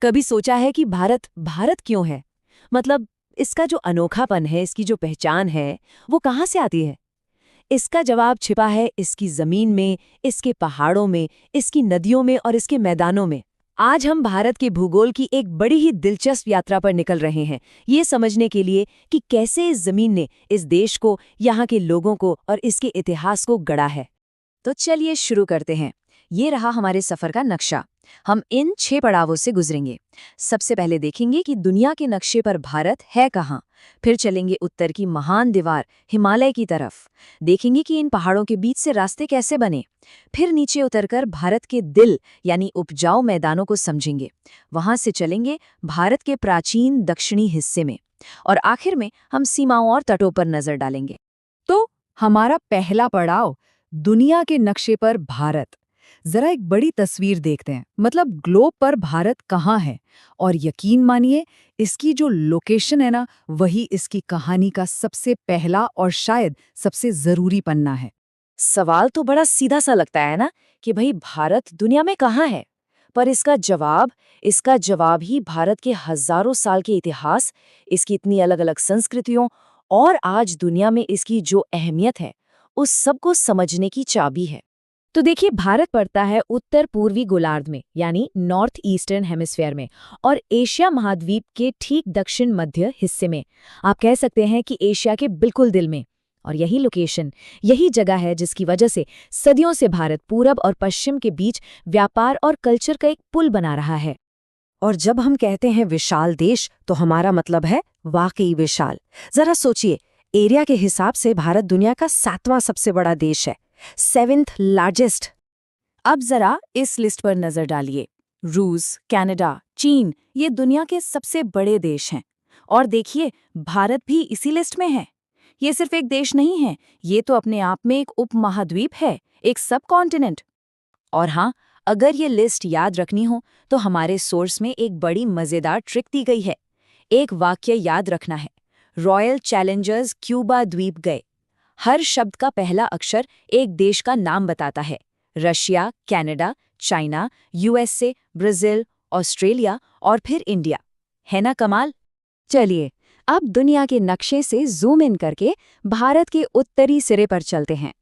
कभी सोचा है कि भारत भारत क्यों है? मतलब इसका जो अनोखापन है, इसकी जो पहचान है, वो कहाँ से आती है? इसका जवाब छिपा है इसकी जमीन में, इसके पहाड़ों में, इसकी नदियों में और इसके मैदानों में। आज हम भारत के भूगोल की एक बड़ी ही दिलचस्प यात्रा पर निकल रहे हैं, ये समझने के लिए कि कैसे इस जमीन ने इस देश को, यहाँ के लोगों को और इसके इतिहास को गढ़ा है। तो चलिए शुरू करते हैं। ये रहा हमारे सफर का नक्शा। हम इन 6 पड़ावों से गुजरेंगे। सबसे पहले देखेंगे कि दुनिया के नक्शे पर भारत है कहाँ। फिर चलेंगे उत्तर की महान दीवार हिमालय की तरफ। देखेंगे कि इन पहाड़ों के बीच से रास्ते कैसे बने। फिर नीचे उतरकर भारत के दिल यानी उपजाऊ मैदानों को समझेंगे। वहां से चलेंगे भारत के प्राचीन दक्षिणी हिस्से में। और आखिर में हम सीमाओं और तटों पर नजर डालेंगे। तो हमारा पहला पड़ाव दुनिया के नक्शे पर भारत। जरा एक बड़ी तस्वीर देखते हैं, मतलब ग्लोब पर भारत कहाँ है। और यकीन मानिए, इसकी जो लोकेशन है ना, वही इसकी कहानी का सबसे पहला और शायद सबसे जरूरी पन्ना है। सवाल तो बड़ा सीधा सा लगता है ना कि भाई भारत दुनिया में कहाँ है। पर इसका जवाब ही भारत के हजारों साल के इतिहास, इसकी इतनी अलग अलग संस्कृतियों और आज दुनिया में इसकी जो अहमियत है, उस सब को समझने की चाबी है। तो देखिए, भारत पड़ता है उत्तर पूर्वी गोलार्ध में, यानी नॉर्थ ईस्टर्न हेमिस्फीयर में, और एशिया महाद्वीप के ठीक दक्षिण मध्य हिस्से में। आप कह सकते हैं कि एशिया के बिल्कुल दिल में। और यही लोकेशन, यही जगह है जिसकी वजह से सदियों से भारत पूरब और पश्चिम के बीच व्यापार और कल्चर का एक पुल बना रहा है। और जब हम कहते हैं विशाल देश, तो हमारा मतलब है वाकई विशाल। जरा सोचिए, एरिया के हिसाब से भारत दुनिया का 7वां सबसे बड़ा देश है, 7th लार्जेस्ट। अब जरा इस लिस्ट पर नजर डालिए। रूस, कनाडा, चीन, ये दुनिया के सबसे बड़े देश हैं। और देखिए, भारत भी इसी लिस्ट में है। ये सिर्फ एक देश नहीं है, ये तो अपने आप में एक उपमहाद्वीप है, एक सब कॉन्टिनेंट। और हाँ, अगर ये लिस्ट याद रखनी हो तो हमारे सोर्स में एक बड़ी मजेदार ट्रिक दी गई है। एक वाक्य याद रखना है, रॉयल चैलेंजर्स क्यूबा द्वीप गए। हर शब्द का पहला अक्षर एक देश का नाम बताता है। Russia, Canada, China, USA, Brazil, Australia और फिर इंडिया। है ना कमाल? चलिए, अब दुनिया के नक्शे से जूम इन करके भारत के उत्तरी सिरे पर चलते हैं।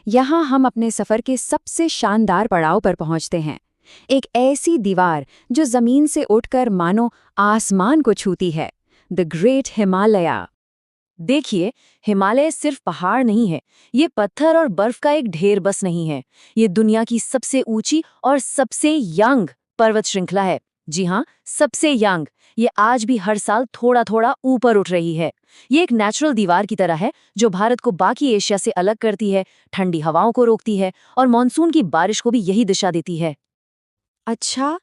यहाँ हम अपने सफर के सबसे शानदार पड़ाव पर पहुँचते हैं। एक ऐसी दीवार जो जमीन से उठकर मानो आसमान को छूती है, द ग्रेट हिमालय। देखिए, हिमालय सिर्फ पहाड़ नहीं है, ये पत्थर और बर्फ का एक ढेर बस नहीं है। ये दुनिया की सबसे ऊंची और सबसे यंग पर्वत श्रृंखला है। जी हाँ, सबसे यंग। ये आज भी हर साल थोड़ा थोड़ा ऊपर उठ रही है। ये एक नेचुरल दीवार की तरह है जो भारत को बाकी एशिया से अलग करती है, ठंडी हवाओं को रोकती है और मानसून की बारिश को भी यही दिशा देती है। अच्छा,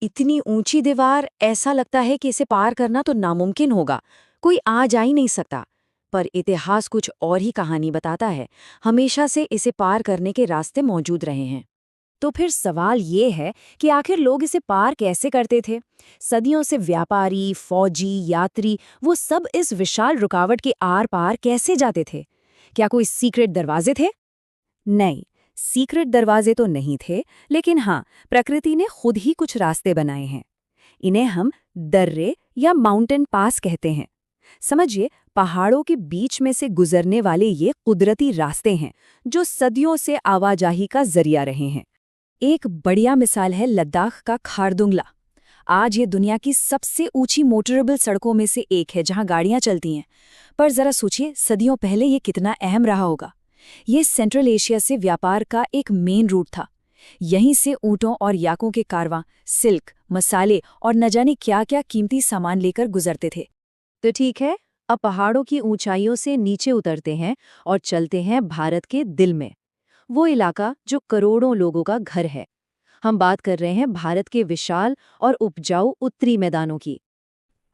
इतनी ऊंची दीवार, ऐसा लगता है कि इसे पार करना तो नामुमकिन होगा, कोई आ जा ही नहीं सकता। पर इतिहास कुछ और ही कहानी बताता है। हमेशा से इसे पार करने के रास्ते मौजूद रहे हैं। तो फिर सवाल ये है कि आखिर लोग इसे पार कैसे करते थे? सदियों से व्यापारी, फौजी, यात्री, वो सब इस विशाल रुकावट के आर पार कैसे जाते थे? क्या कोई सीक्रेट दरवाजे थे? नहीं, सीक्रेट दरवाजे तो नहीं थे, लेकिन हाँ, प्रकृति ने खुद ही कुछ रास्ते बनाए हैं। इन्हें हम दर्रे या माउंटेन पास कहते हैं। समझिए, पहाड़ों के बीच में से गुजरने वाले ये कुदरती रास्ते हैं जो सदियों से आवाजाही का जरिया रहे हैं। एक बढ़िया मिसाल है लद्दाख का खारदुंगला। आज ये दुनिया की सबसे ऊंची मोटरेबल सड़कों में से एक है जहां गाड़ियां चलती हैं। पर जरा सोचिए, सदियों पहले ये कितना अहम रहा होगा। ये सेंट्रल एशिया से व्यापार का एक मेन रूट था। यहीं से ऊँटों और याकों के कारवां सिल्क, मसाले और न जाने क्या क्या कीमती सामान लेकर गुजरते थे। तो ठीक है, अब पहाड़ों की ऊंचाइयों से नीचे उतरते हैं और चलते हैं भारत के दिल में, वो इलाका जो करोड़ों लोगों का घर है। हम बात कर रहे हैं भारत के विशाल और उपजाऊ उत्तरी मैदानों की।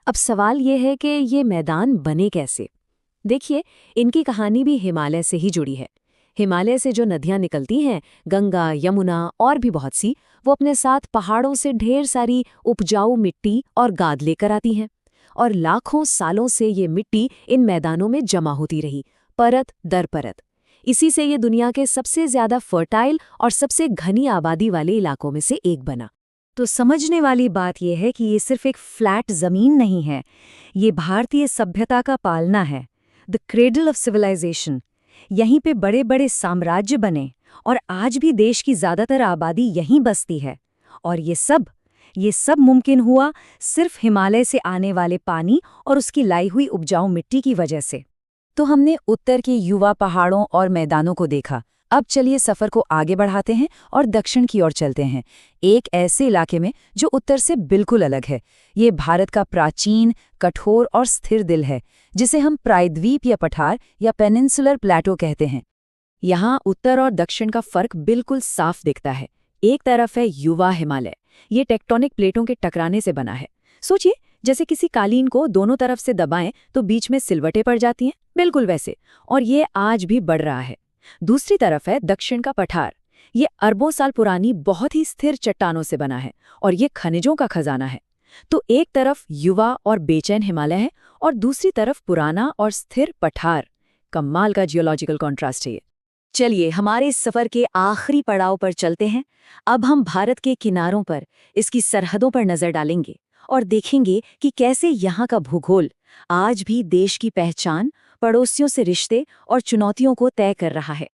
अब सवाल ये है कि ये मैदान बने कैसे? देखिए, इनकी कहानी भी हिमालय से ही जुड़ी है। हिमालय से जो नदियां निकलती हैं, गंगा, यमुना और भी बहुत सी, वो अपने साथ पहाड़ों से ढेर सारी उपजाऊ मिट्टी और गाद लेकर आती हैं। और लाखों सालों से ये मिट्टी इन मैदानों में जमा होती रही, परत दर परत। इसी से ये दुनिया के सबसे ज्यादा फर्टाइल और सबसे घनी आबादी वाले इलाकों में से एक बना। तो समझने वाली बात यह है कि ये सिर्फ एक फ्लैट जमीन नहीं है, ये भारतीय सभ्यता का पालना है, द क्रेडल ऑफ सिविलाइजेशन। यहीं पे बड़े बड़े साम्राज्य बने और आज भी देश की ज्यादातर आबादी यहीं बसती है। और ये सब मुमकिन हुआ सिर्फ हिमालय से आने वाले पानी और उसकी लाई हुई उपजाऊ मिट्टी की वजह से। तो हमने उत्तर के युवा पहाड़ों और मैदानों को देखा। अब चलिए सफर को आगे बढ़ाते हैं और दक्षिण की ओर चलते हैं, एक ऐसे इलाके में जो उत्तर से बिल्कुल अलग है। ये भारत का प्राचीन, कठोर और स्थिर दिल है, जिसे हम प्रायद्वीप या पठार या पेनिनसुलर प्लेटो कहते हैं। यहाँ उत्तर और दक्षिण का फर्क बिल्कुल साफ दिखता है। एक तरफ है युवा हिमालय, ये टेक्टोनिक प्लेटों के टकराने से बना है। सोचिए, जैसे किसी कालीन को दोनों तरफ से दबाएं तो बीच में सिलवटें पड़ जाती हैं, बिल्कुल वैसे, और ये आज भी बढ़ रहा है। दूसरी तरफ है दक्षिण का पठार। ये अरबों साल पुरानी बहुत ही स्थिर चट्टानों से बना है और ये खनिजों का खजाना है। तो एक तरफ युवा और बेचैन हिमालय है और दूसरी तरफ पुराना और स्थिर पठार। कमाल का जियोलॉजिकल कॉन्ट्रास्ट है ये। चलिए हमारे इस सफर के आखिरी पड़ाव पर चलते हैं। अब हम भारत के किनारों पर, इसकी सरहदों पर नजर डालेंगे और देखेंगे कि कैसे यहाँ का भूगोल आज भी देश की पहचान, पड़ोसियों से रिश्ते और चुनौतियों को तय कर रहा है।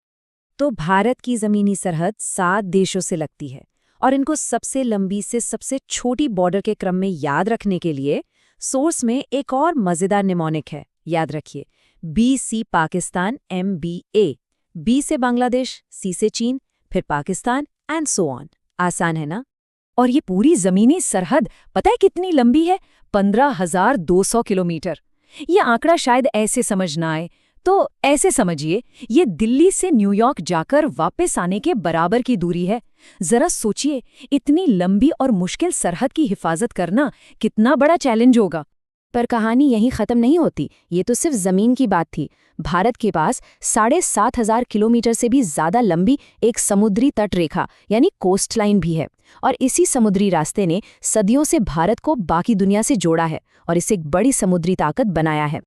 तो भारत की जमीनी सरहद 7 देशों से लगती है और इनको सबसे लंबी से सबसे छोटी बॉर्डर के क्रम में याद रखने के लिए सोर्स में एक और मजेदार निमोनिक है। याद रखिए, BC पाकिस्तान MBA। B से बांग्लादेश, C से चीन, फिर पाकिस्तान एंड सो ऑन। आसान है ना? और ये पूरी जमीनी सरहद पता है कितनी लंबी है? 15,200 किलोमीटर। ये आंकड़ा शायद ऐसे समझ ना आए, तो ऐसे समझिए, ये दिल्ली से न्यूयॉर्क जाकर वापस आने के बराबर की दूरी है। जरा सोचिए, इतनी लंबी और मुश्किल सरहद की हिफाजत करना कितना बड़ा चैलेंज होगा। पर कहानी यहीं खत्म नहीं होती। ये तो सिर्फ जमीन की बात थी। भारत के पास 7,500 किलोमीटर से भी ज्यादा लंबी एक समुद्री तट रेखा यानी कोस्ट लाइन भी है, और इसी समुद्री रास्ते ने सदियों से भारत को बाकी दुनिया से जोड़ा है और इसे एक बड़ी समुद्री ताकत बनाया है।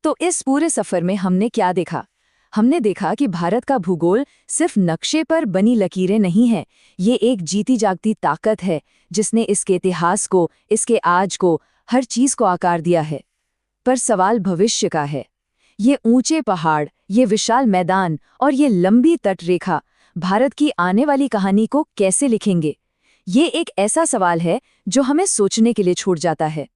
तो इस पूरे सफर में हमने क्या देखा? हमने देखा कि भारत का भूगोल सिर्फ नक्शे पर बनी लकीरें नहीं है, ये एक जीती जागती ताकत है जिसने इसके इतिहास को, इसके आज को, हर चीज को आकार दिया है। पर सवाल भविष्य का है। ये ऊंचे पहाड़, ये विशाल मैदान और ये लंबी तटरेखा भारत की आने वाली कहानी को कैसे लिखेंगे? ये एक ऐसा सवाल है जो हमें सोचने के लिए छूट जाता है।